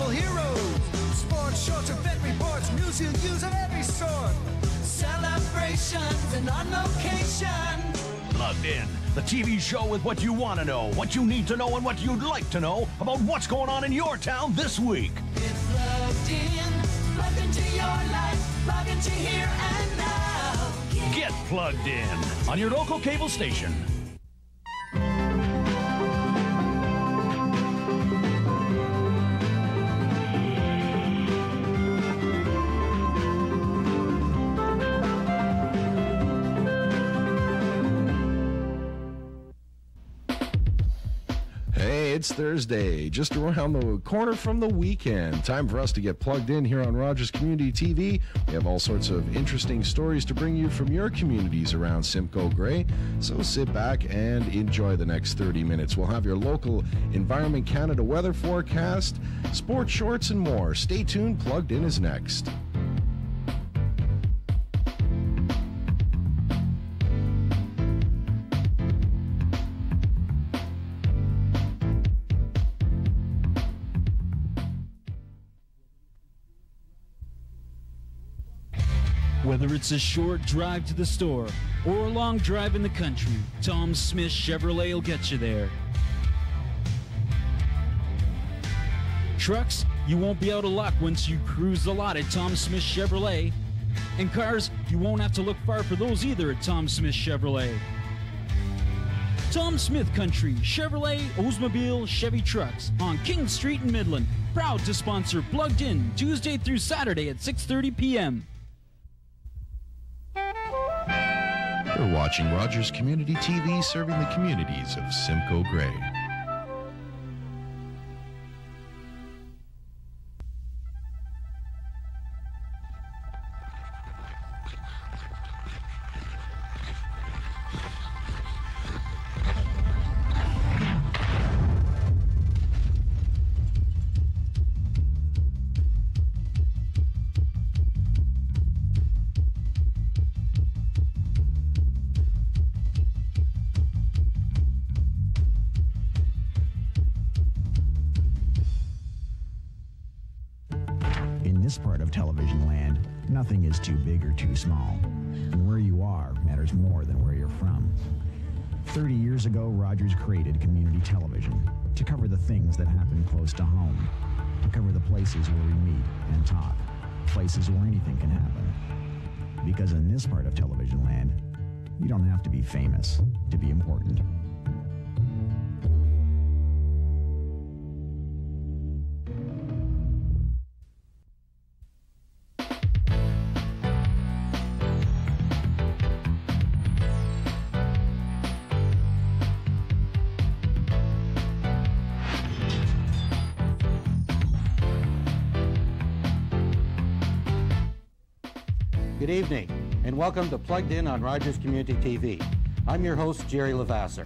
local heroes. Sports, shorts, event reports, news you'll use of every sort. Celebrations and on location. Plugged In, the TV show with what you want to know, what you need to know, and what you'd like to know about what's going on in your town this week. Get plugged into your life, plug into here and now. Get plugged in on your local cable station. It's Thursday, just around the corner from the weekend. Time for us to get plugged in here on Rogers Community TV. We have all sorts of interesting stories to bring you from your communities around Simcoe Grey. So sit back and enjoy the next 30 minutes. We'll have your local Environment Canada weather forecast, sports shorts, and more. Stay tuned. Plugged In is next. Whether it's a short drive to the store or a long drive in the country, Tom Smith Chevrolet will get you there. Trucks, you won't be out of luck once you cruise the lot at Tom Smith Chevrolet. And cars, you won't have to look far for those either at Tom Smith Chevrolet. Tom Smith Country, Chevrolet, Oldsmobile, Chevy Trucks on King Street in Midland. Proud to sponsor Plugged In Tuesday through Saturday at 6:30 p.m. You're watching Rogers Community TV, serving the communities of Simcoe Grey. this part of television land, nothing is too big or too small. And where you are matters more than where you're from. 30 years ago, Rogers created community television to cover the things that happen close to home, to cover the places where we meet and talk, places where anything can happen. Because in this part of television land, you don't have to be famous to be important. Good evening, and welcome to Plugged In on Rogers Community TV. I'm your host, Jerry Lavasser.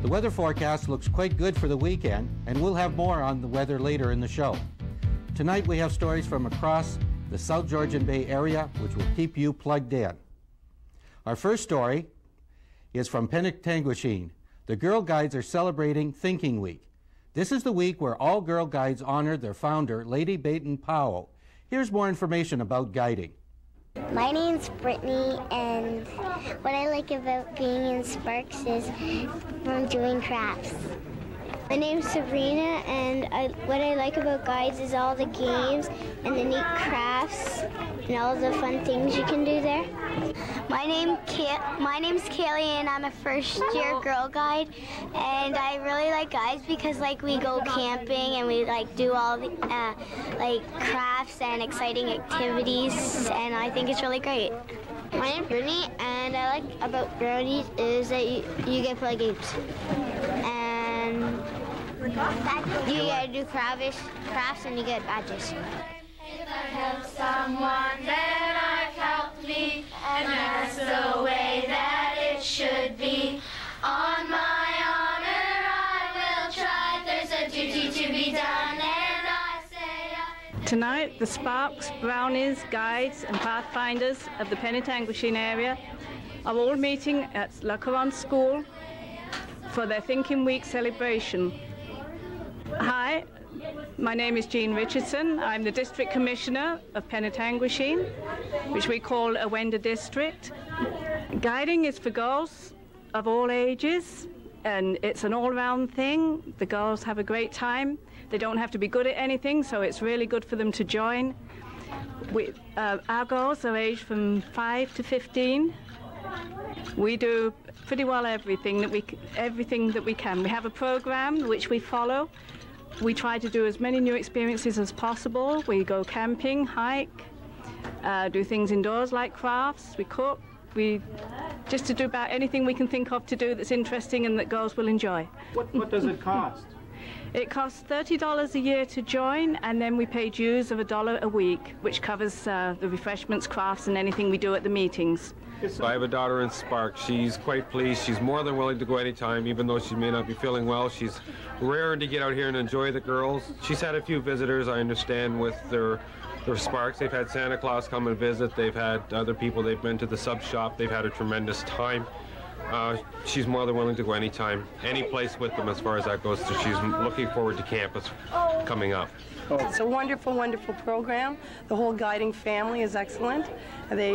The weather forecast looks quite good for the weekend, and we'll have more on the weather later in the show. Tonight we have stories from across the South Georgian Bay area, which will keep you plugged in. Our first story is from Penetanguishene. The Girl Guides are celebrating Thinking Week. This is the week where all Girl Guides honor their founder, Lady Baton Powell. Here's more information about guiding. My name's Brittany, and what I like about being in Sparks is from doing crafts. My name's Sabrina, and what I like about Guides is all the games and the neat crafts and all the fun things you can do there. My name's Kaylee, and I'm a first-year Girl Guide, and I really like Guides because we go camping and we do all the crafts and exciting activities, and I think it's really great. My name's Brittany, and I like about brownies is that you get play games. And you gotta do crafts and you get badges. If I help someone, then I've helped me, and that's the way that it should be. On my honor, I will try. There's a duty to be done, and I say Tonight, the Sparks, Brownies, Guides and Pathfinders of the Penetanguishene area are all meeting at La Couronne School for their Thinking Week celebration. Hi, My name is Jean Richardson. I'm the District Commissioner of Penetanguishene, which we call Awenda District. Guiding is for girls of all ages, and it's an all-round thing. The girls have a great time. They don't have to be good at anything, so it's really good for them to join. Our girls are aged from 5 to 15. We do pretty well everything that we can. We have a program which we follow. We try to do as many new experiences as possible. We go camping, hike, do things indoors like crafts. We cook. We just to do about anything we can think of to do that's interesting and that girls will enjoy. What does it cost? It costs $30 a year to join, and then we pay dues of $1 a week, which covers the refreshments, crafts, and anything we do at the meetings. I have a daughter in Sparks. She's quite pleased. She's more than willing to go anytime, even though she may not be feeling well. She's raring to get out here and enjoy the girls. She's had a few visitors, I understand, with their Sparks. They've had Santa Claus come and visit. They've had other people. They've been to the sub shop. They've had a tremendous time. She's more than willing to go anytime, any place with them as far as that goes. So she's looking forward to campus coming up. It's a wonderful, wonderful program. The whole guiding family is excellent. They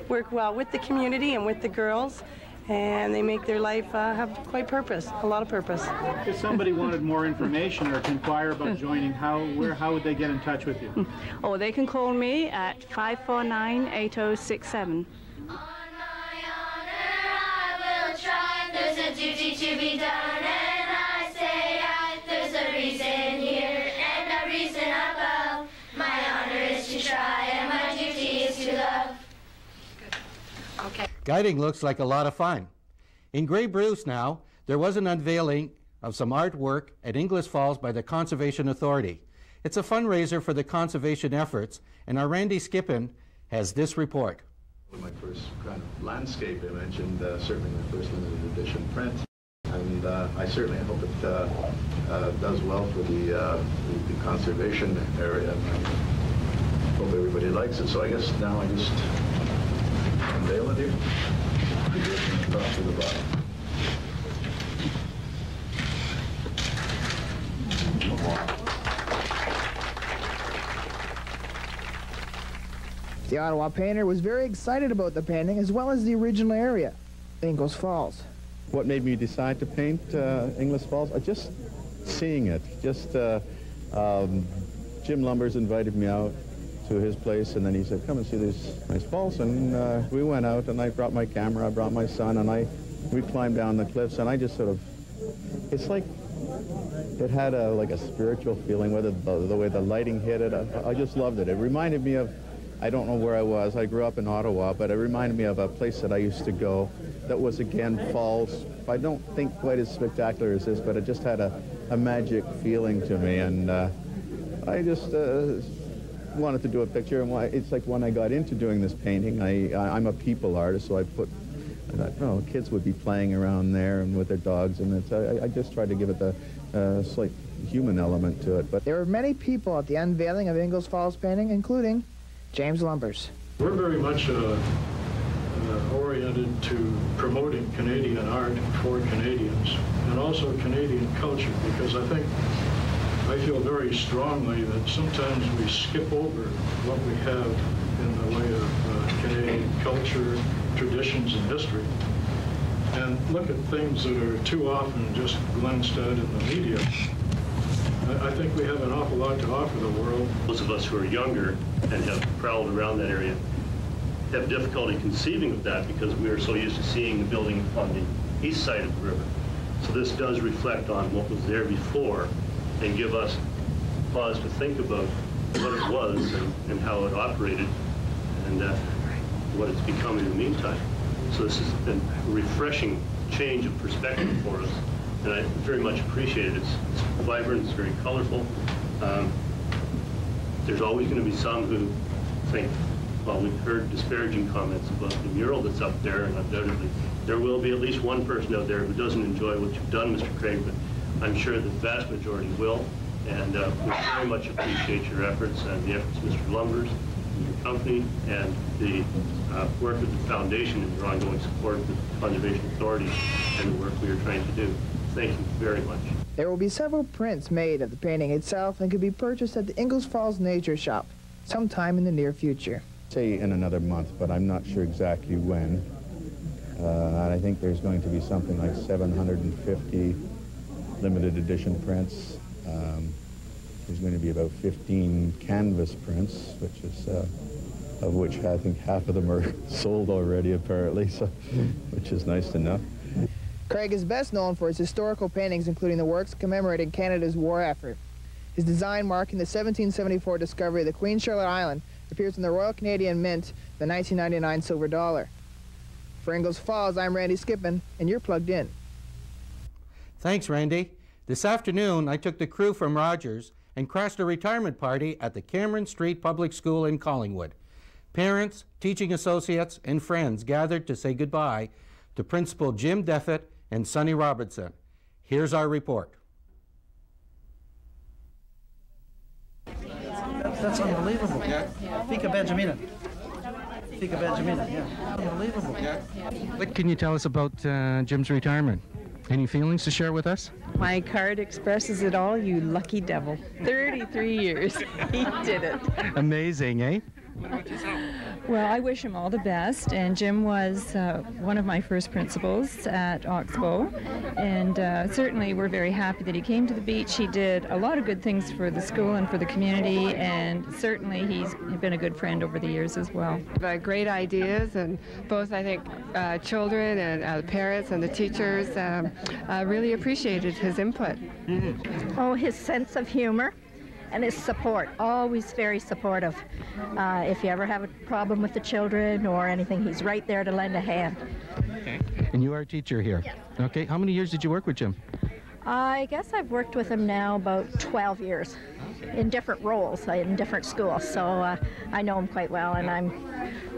work well with the community and with the girls, and they make their life have quite purpose, a lot of purpose. If somebody wanted more information or to inquire about joining, how would they get in touch with you? Oh, they can call me at 549-8067. There's a duty to be done, and I say there's a reason here and a reason above. My honor is to try, and my duty is to love. Okay. Guiding looks like a lot of fun. In Grey Bruce now, there was an unveiling of some artwork at Inglis Falls by the Conservation Authority. It's a fundraiser for the conservation efforts, and our Randy Skippin has this report. My first kind of landscape image, and certainly my first limited edition print, and I certainly hope it does well for the conservation area, and I hope everybody likes it. So I guess now I just unveil it here. Top to the bottom. The Ottawa painter was very excited about the painting as well as the original area, Inglis Falls. What made me decide to paint Inglis Falls? Just seeing it. Just Jim Lumbers invited me out to his place, and then he said, come and see these nice falls. And we went out, and I brought my camera, I brought my son, and we climbed down the cliffs, and I just sort of, it's like, it had like a spiritual feeling, whether the way the lighting hit it. I just loved it. It reminded me of, I don't know where I was. I grew up in Ottawa, but it reminded me of a place that I used to go that was, again, falls. I don't think quite as spectacular as this, but it just had a magic feeling to me, and I just wanted to do a picture. And it's like when I got into doing this painting, I'm a people artist, so I thought, oh, kids would be playing around there and with their dogs, and I just tried to give it the slight human element to it. But there were many people at the unveiling of Inglis Falls painting, including James Lumbers. We're very much oriented to promoting Canadian art for Canadians and also Canadian culture, because I feel very strongly that sometimes we skip over what we have in the way of Canadian culture, traditions, and history, and look at things that are too often just glanced at in the media. I think we have an awful lot to offer the world. Those of us who are younger and have prowled around that area have difficulty conceiving of that because we are so used to seeing the building on the east side of the river. So this does reflect on what was there before and give us pause to think about what it was and how it operated and what it's become in the meantime. So this has been a refreshing change of perspective for us, and I very much appreciate it. It's vibrant, it's very colorful. There's always going to be some who think, well, we've heard disparaging comments about the mural that's up there, and undoubtedly there will be at least one person out there who doesn't enjoy what you've done, Mr. Craig, but I'm sure the vast majority will, and we very much appreciate your efforts and the efforts of Mr. Lumbers and your company and the work of the foundation and your ongoing support of the Conservation Authority and the work we are trying to do. Thank you very much. There will be several prints made of the painting itself and can be purchased at the Ingalls Falls Nature Shop sometime in the near future. Say in another month, but I'm not sure exactly when. I think there's going to be something like 750 limited edition prints. There's going to be about 15 canvas prints, which is of which I think half of them are sold already, apparently, so which is nice to know. Craig is best known for his historical paintings, including the works commemorating Canada's war effort. His design marking the 1774 discovery of the Queen Charlotte Island appears in the Royal Canadian Mint, the 1999 silver dollar. For Ingalls Falls, I'm Randy Skippin, and you're plugged in. Thanks, Randy. This afternoon, I took the crew from Rogers and crashed a retirement party at the Cameron Street Public School in Collingwood. Parents, teaching associates, and friends gathered to say goodbye to Principal Jim Deffett and Sonny Robertson. Here's our report. That's unbelievable. Yeah. Fika Benjamina. Fika Benjamina, yeah. Unbelievable. Yeah. What can you tell us about Jim's retirement? Any feelings to share with us? My card expresses it all, you lucky devil. 33 years. He did it. Amazing, eh? Well, I wish him all the best, and Jim was one of my first principals at Oxbow, and certainly we're very happy that he came to the beach. He did a lot of good things for the school and for the community, and certainly he's been a good friend over the years as well. Great ideas, and both, I think, children and the parents and the teachers really appreciated his input. Mm-hmm. Oh, his sense of humor. And his support, always very supportive. If you ever have a problem with the children or anything, he's right there to lend a hand. Okay. And you are a teacher here? Yes. Okay. How many years did you work with Jim? I guess I've worked with him now about 12 years in different roles in different schools. So I know him quite well, and I'm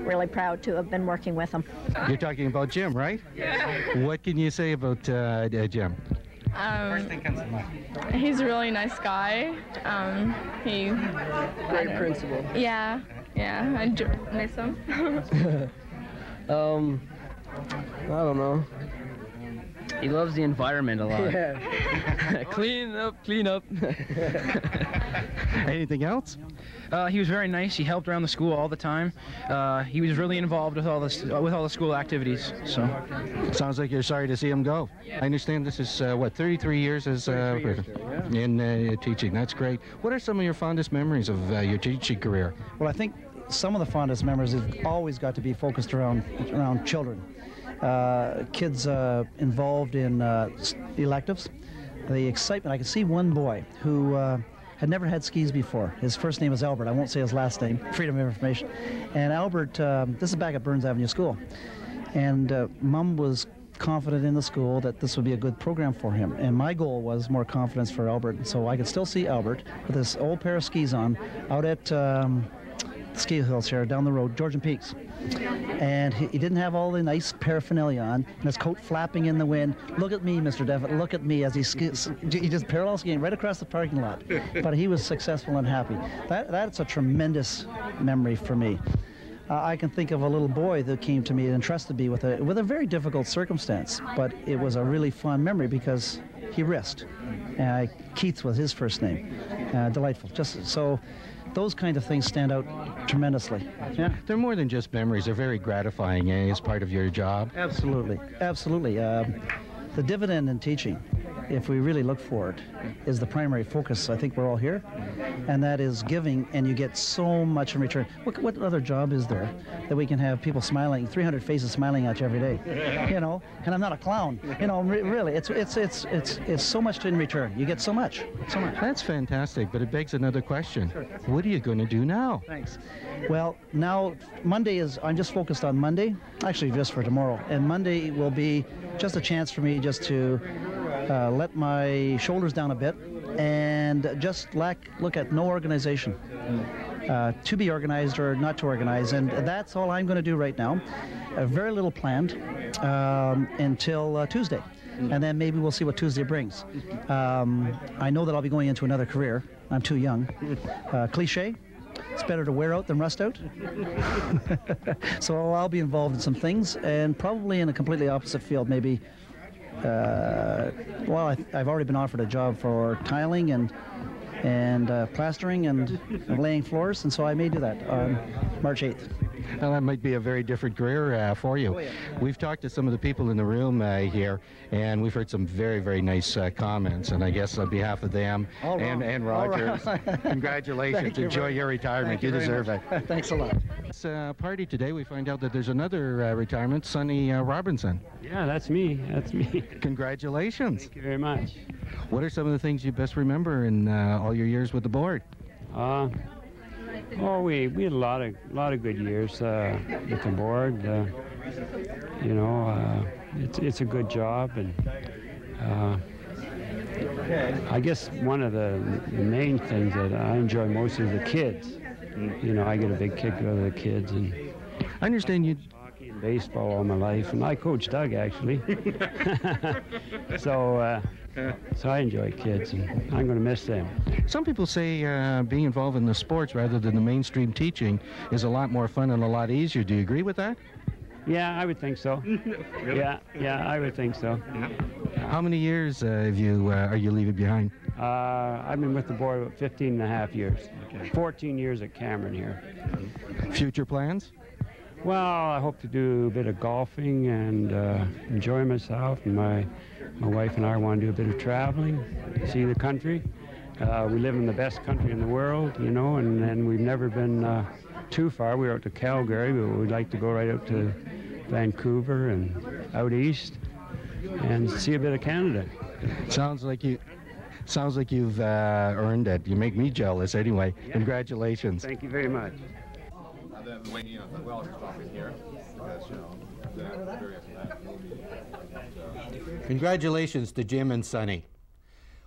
really proud to have been working with him. You're talking about Jim, right? Yeah. What can you say about Jim? First thing comes to mind. He's a really nice guy. Great principal. Yeah, I miss him. I don't know. He loves the environment a lot. Yeah. Clean up. Anything else? He was very nice. He helped around the school all the time. He was really involved with all the school activities. So, sounds like you're sorry to see him go. I understand this is 33 years as in teaching. That's great. What are some of your fondest memories of your teaching career? Well, I think some of the fondest memories have always got to be focused around children. Kids involved in electives. The excitement. I could see one boy who had never had skis before. His first name is Albert. I won't say his last name, freedom of information. And Albert, this is back at Burns Avenue School. And Mom was confident in the school that this would be a good program for him. And my goal was more confidence for Albert. So I could still see Albert with this old pair of skis on out at ski hills here down the road, Georgian Peaks. And he didn't have all the nice paraphernalia on, and his coat flapping in the wind. Look at me, Mr. Devitt, look at me, as he just parallel skiing right across the parking lot. But he was successful and happy. That's a tremendous memory for me. I can think of a little boy that came to me and entrusted me with a very difficult circumstance, but it was a really fun memory because he risked. Keith was his first name. Delightful. Just so. Those kind of things stand out tremendously. Yeah, they're more than just memories. They're very gratifying, as part of your job. Absolutely. The dividend in teaching, if we really look for it, is the primary focus. I think we're all here, and that is giving, and you get so much in return. What other job is there that we can have people smiling, 300 faces smiling at you every day, And I'm not a clown, Really, it's so much in return. You get so much. That's fantastic, but it begs another question. Sure. What are you going to do now? Thanks. Well, now Monday I'm just focused on Monday, actually just for tomorrow, and Monday will be just a chance for me just to let my shoulders down a bit and just look at no organization, to be organized or not to organize, and that's all I'm going to do right now. Very little planned until Tuesday, and then maybe we'll see what Tuesday brings. I know that I'll be going into another career. I'm too young. Cliche. It's better to wear out than rust out. So I'll be involved in some things, and probably in a completely opposite field, maybe well, I've already been offered a job for tiling and plastering and laying floors, and so I may do that on March 8th. Well, that might be a very different career for you. Oh, yeah. We've talked to some of the people in the room here, and we've heard some very, very nice comments. And I guess on behalf of them and Rogers, congratulations. Enjoy your retirement. You deserve it. Thanks a lot. This party today, we find out that there's another retirement, Sonny Robinson. Yeah, that's me. That's me. Congratulations. Thank you very much. What are some of the things you best remember in all your years with the board? We had a lot of good years with the board. It's a good job, and I guess one of the main things that I enjoy most is the kids. You know, I get a big kick out of the kids, and I understand you. Hockey and baseball all my life, and I coached Doug actually. So I enjoy kids, and I'm going to miss them. Some people say being involved in the sports rather than the mainstream teaching is a lot more fun and a lot easier. Do you agree with that? Yeah, I would think so. Really? Yeah, I would think so. Yeah. How many years are you leaving behind? I've been with the board about 15 and a half years. Okay. 14 years at Cameron here. Future plans? Well, I hope to do a bit of golfing and enjoy myself. And my wife and I want to do a bit of traveling, see the country. We live in the best country in the world, you know, and we've never been too far. We're out to Calgary, but we'd like to go right out to Vancouver and out east and see a bit of Canada. Sounds like you've earned it. You make me jealous anyway. Yeah. Congratulations. Thank you very much. Congratulations to Jim and Sonny.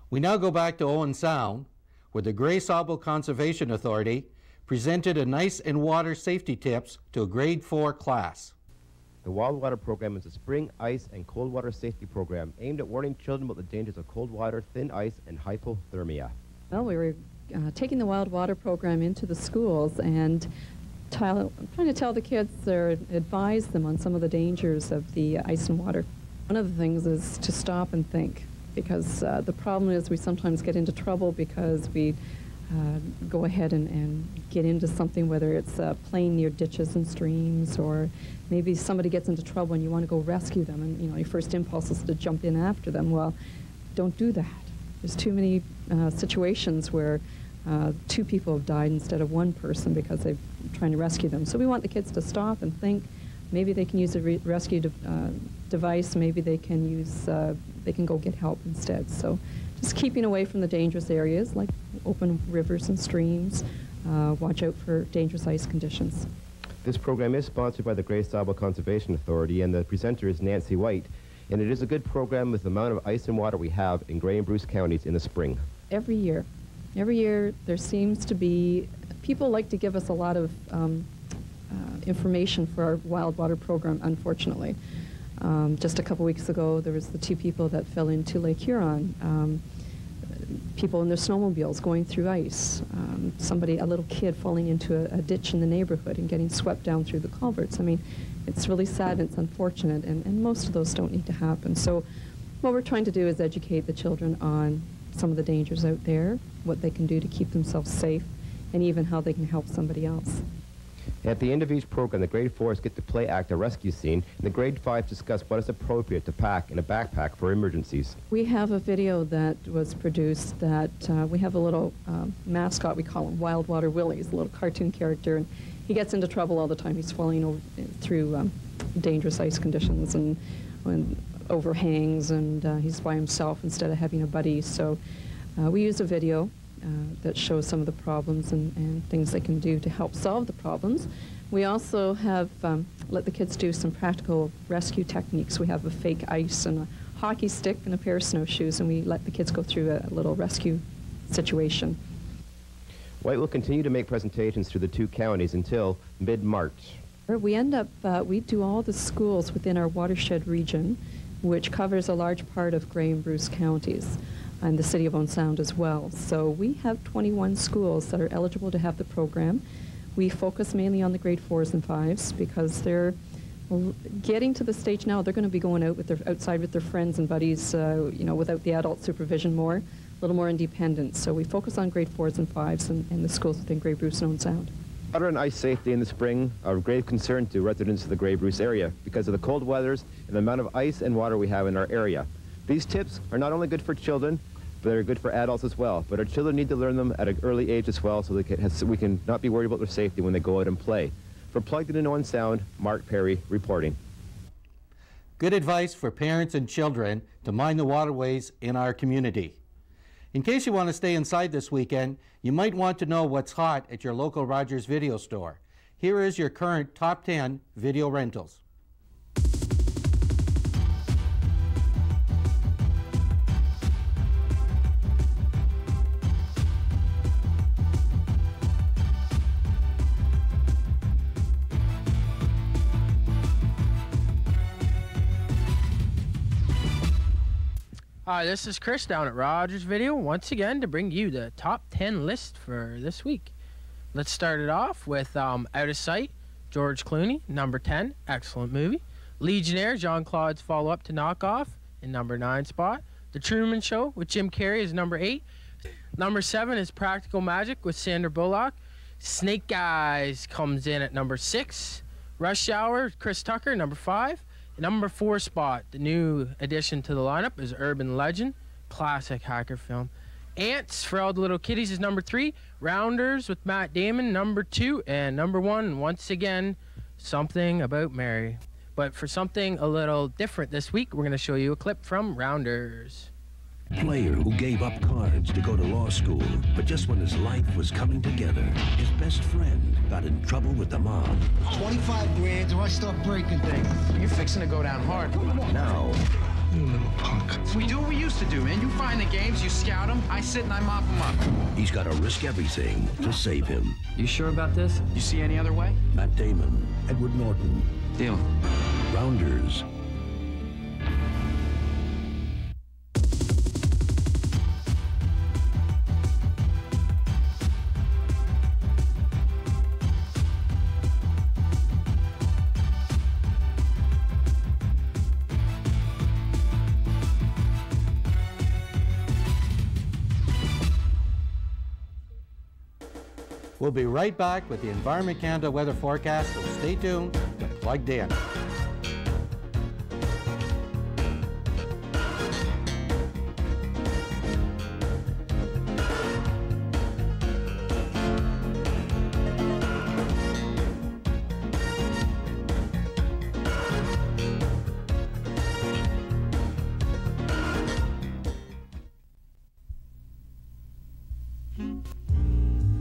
We now go back to Owen Sound, where the Grey Sauble Conservation Authority presented an ice and water safety tips to a grade 4 class. The Wild Water Program is a spring, ice, and cold water safety program aimed at warning children about the dangers of cold water, thin ice, and hypothermia. Well, we were taking the Wild Water Program into the schools and trying to tell the kids or advise them on some of the dangers of the ice and water. One of the things is to stop and think, because the problem is we sometimes get into trouble because we go ahead and get into something, whether it's playing near ditches and streams, or maybe somebody gets into trouble and you want to go rescue them, and you know your first impulse is to jump in after them. Well, don't do that. There's too many situations where 2 people have died instead of 1 person because they're trying to rescue them. So we want the kids to stop and think. Maybe they can use a rescue device. Maybe they can use they can go get help instead. So just keeping away from the dangerous areas like open rivers and streams. Watch out for dangerous ice conditions. This program is sponsored by the Grey Sauble Conservation Authority, and the presenter is Nancy White. And it is a good program with the amount of ice and water we have in Grey and Bruce counties in the spring. Every year there seems to be, people like to give us a lot of information for our wild water program, unfortunately. Just a couple weeks ago, there was the 2 people that fell into Lake Huron. People in their snowmobiles going through ice. A little kid falling into a ditch in the neighborhood and getting swept down through the culverts. I mean, it's really sad and it's unfortunate, and most of those don't need to happen. So what we're trying to do is educate the children on some of the dangers out there, what they can do to keep themselves safe, and even how they can help somebody else. At the end of each program, the grade 4s get to play act a rescue scene, and the grade 5s discuss what is appropriate to pack in a backpack for emergencies. We have a video that was produced that we have a little mascot, we call him Wild Water Willie. He's a little cartoon character, and he gets into trouble all the time. He's falling over through dangerous ice conditions and overhangs, and he's by himself instead of having a buddy. So we use a video that shows some of the problems and things they can do to help solve the problems. We also have let the kids do some practical rescue techniques. We have a fake ice and a hockey stick and a pair of snowshoes, and we let the kids go through a little rescue situation. White will continue to make presentations through the 2 counties until mid-March. We end up, we do all the schools within our watershed region, which covers a large part of Grey and Bruce counties, and the city of Owen Sound as well. So we have 21 schools that are eligible to have the program. We focus mainly on the grade 4s and 5s because they're getting to the stage now, they're going to be going out outside with their friends and buddies, without the adult supervision more, a little more independent. So we focus on grade 4s and 5s and the schools within Grey Bruce and Owen Sound. Water and ice safety in the spring are of grave concern to residents of the Grey Bruce area because of the cold weathers and the amount of ice and water we have in our area. These tips are not only good for children, but they're good for adults as well. But our children need to learn them at an early age as well so we can not be worried about their safety when they go out and play. For Plugged In and Owen Sound, Mark Perry reporting. Good advice for parents and children to mind the waterways in our community. In case you want to stay inside this weekend, you might want to know what's hot at your local Rogers Video Store. Here is your current top 10 video rentals. Hi, this is Chris down at Rogers Video once again to bring you the top 10 list for this week. Let's start it off with Out of Sight, George Clooney, number 10, excellent movie. Legionnaire, Jean-Claude's follow-up to Knock Off in number 9 spot. The Truman Show with Jim Carrey is number 8. Number 7 is Practical Magic with Sandra Bullock. Snake Eyes comes in at number 6. Rush Hour, Chris Tucker, number 5. Number 4 spot, the new addition to the lineup, is Urban Legend, classic hacker film. Ants for All the Little Kitties is number 3. Rounders with Matt Damon, number 2. And number 1, once again, Something About Mary. But for something a little different this week, we're going to show you a clip from Rounders. Player who gave up cards to go to law school, but just when his life was coming together, his best friend got in trouble with the mob. 25 grand or I start breaking things. You're fixing to go down hard. Now, You little punk. We do what we used to do, man. You find the games, you scout them, I sit and I mop them up. he's got to risk everything to save him. You sure about this? You see any other way? Matt Damon, Edward Norton. Deal. Rounders. We'll be right back with the Environment Canada weather forecast, so stay tuned to Plugged In.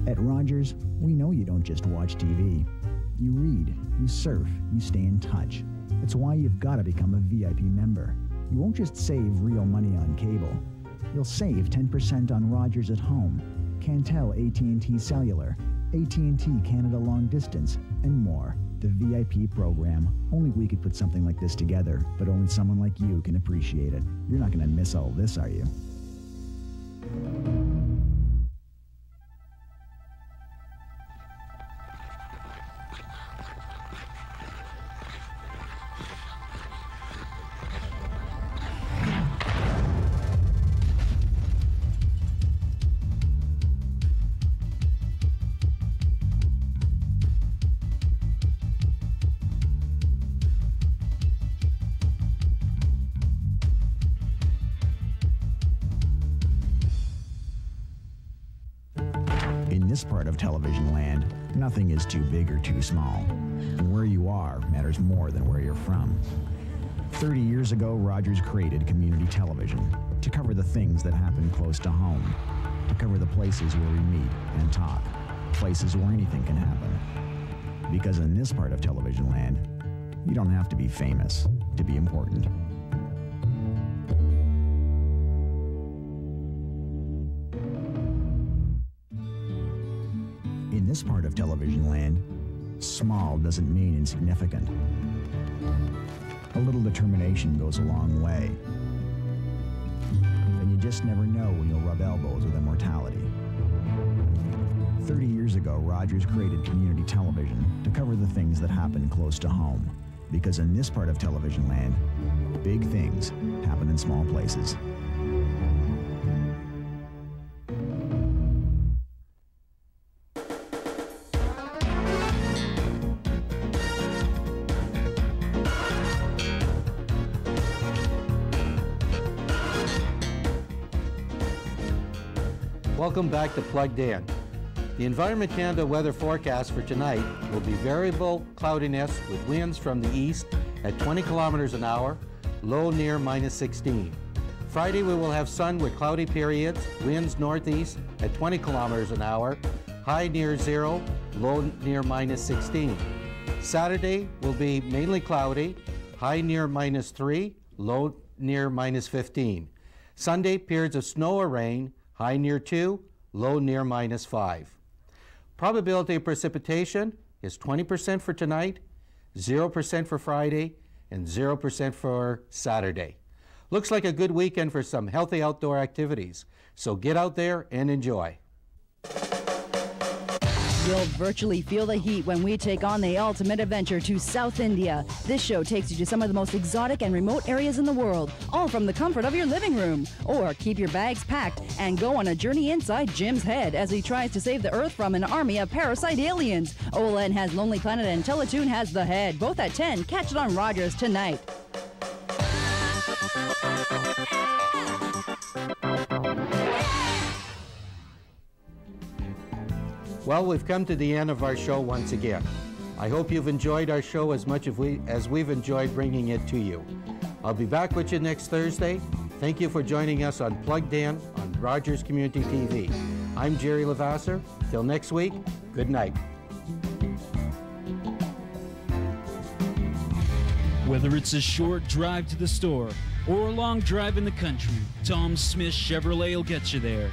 At Rogers, we know you don't just watch TV. You read, you surf, you stay in touch. It's why you've got to become a VIP member. You won't just save real money on cable. You'll save 10% on Rogers at home, Cantel AT&T Cellular, AT&T Canada Long Distance, and more. The VIP program. Only we could put something like this together, but only someone like you can appreciate it. You're not going to miss all this, are you? In this part of television land, nothing is too big or too small. And where you are matters more than where you're from. 30 years ago, Rogers created community television to cover the things that happen close to home, to cover the places where we meet and talk, places where anything can happen. Because in this part of television land, you don't have to be famous to be important. In this part of television land, small doesn't mean insignificant. A little determination goes a long way. And you just never know when you'll rub elbows with immortality. 30 years ago, Rogers created community television to cover the things that happen close to home, because in this part of television land, big things happen in small places. Welcome back to Plugged In. The Environment Canada weather forecast for tonight will be variable cloudiness with winds from the east at 20 kilometers an hour, low near -16. Friday we will have sun with cloudy periods, winds northeast at 20 kilometers an hour, high near 0, low near -16. Saturday will be mainly cloudy, high near -3, low near -15. Sunday, periods of snow or rain, high near 2, low near -5. Probability of precipitation is 20% for tonight, 0% for Friday, and 0% for Saturday. Looks like a good weekend for some healthy outdoor activities, so get out there and enjoy. You'll virtually feel the heat when we take on the ultimate adventure to South India. This show takes you to some of the most exotic and remote areas in the world, all from the comfort of your living room. Or keep your bags packed and go on a journey inside Jim's head as he tries to save the Earth from an army of parasite aliens. Olan has Lonely Planet and Teletoon has The Head, both at 10. Catch it on Rogers tonight. Well, we've come to the end of our show once again. I hope you've enjoyed our show as much as we've enjoyed bringing it to you. I'll be back with you next Thursday. Thank you for joining us on Plugged In on Rogers Community TV. I'm Jerry Levasseur. Till next week, good night. Whether it's a short drive to the store or a long drive in the country, Tom Smith Chevrolet will get you there.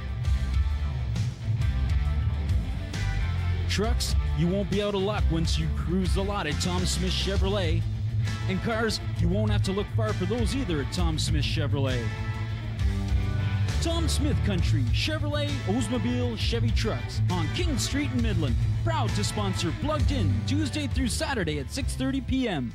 Trucks, you won't be out of luck once you cruise the lot at Tom Smith Chevrolet. And cars, you won't have to look far for those either at Tom Smith Chevrolet. Tom Smith Country, Chevrolet, Oldsmobile, Chevy Trucks on King Street in Midland. Proud to sponsor Plugged In Tuesday through Saturday at 6:30 p.m.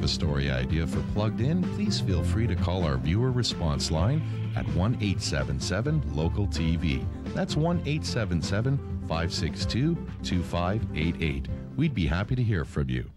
Story idea for Plugged In, please feel free to call our viewer response line at 1-877-LOCAL-TV. That's 1-877-562-2588. We'd be happy to hear from you.